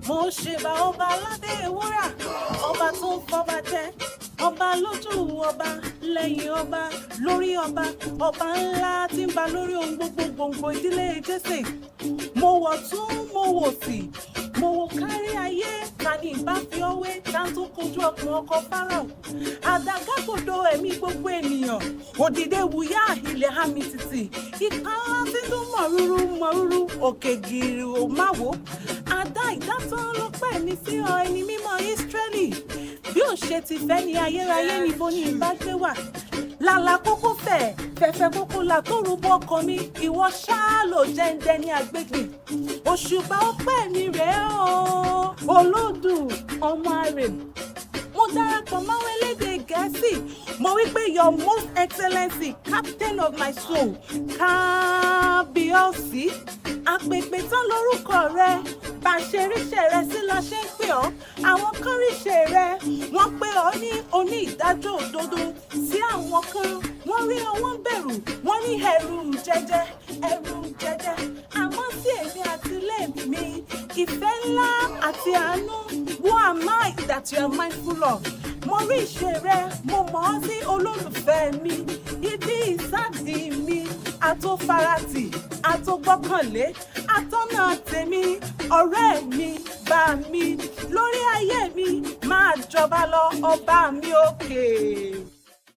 mo ṣèbà ọba aládé ewúrà, ọba tó ń fọba jẹ, ọba lójú ọba, lẹ́yìn ọba, lórí ọba, ọba ńlá tí ń ba lórí ohun gbogbo gbòǹgbò ìdílé Jésè. Mo wọ̀ tún mo wò sí, mo wò kárí ayé, ta ni ìbá fi ọwé tá tó kojú ọkùn ọkọ Fáráò. Àdàgàgodo ẹ̀mí gbogbo ènìyàn, òdìdé wùyá ilẹ̀ hami tìtì, ìka ńlá tí tún mọ̀rúrú, òkè gìrì ò má wò. Àdá ìdátán ló pẹ́ mi sí ọ ẹni mímọ́ Ísírẹ́lì. Bí ò ṣe ti fẹ́ ni ayérayé níbo ni ìbá gbé wà. Làlà kókó fẹ̀fẹ̀ kókó là tó rúbọ ọkàn mi, ìwọ ṣáá ló jẹ́ ń dẹni àgbègbè. Òṣùpá ọpẹ́ mi rèé o, Olódù ọmọ àrè. Mo darapọ̀ máwọn elédè Gẹ̀ẹ́sì, mo wí pé your most excellency, captain of my soul, kábíyèsí. Àpèpè tán lórúkọ rẹ, bá ṣe ríṣẹ́ rẹ sí la ṣe ń pè ọ́. Àwọn kan ríṣẹ́ rẹ, wọ́n pè ọ́ ní oní ìdájọ́ òdodo. Sí àwọn kan, wọ́n rí ọ wọ́n bẹ̀rù, wọ́n ní ẹ̀rù jẹjẹ. Àmọ́ sí èmi àti ilé mi, ìfẹ́ ńlá àti àánú, who am I that you are mindful of? Mo rí ìṣe rẹ, mo mọ̀ ọ́ sí olólùfẹ́ mi, ibi ìsádi mi, àtòfaratì, àtògbọ́kànlé, àtọ́nà tèmi, ọ̀rẹ́ mi, bá mi, lórí ayé mi, máa jọba lọ ọba mi òkè.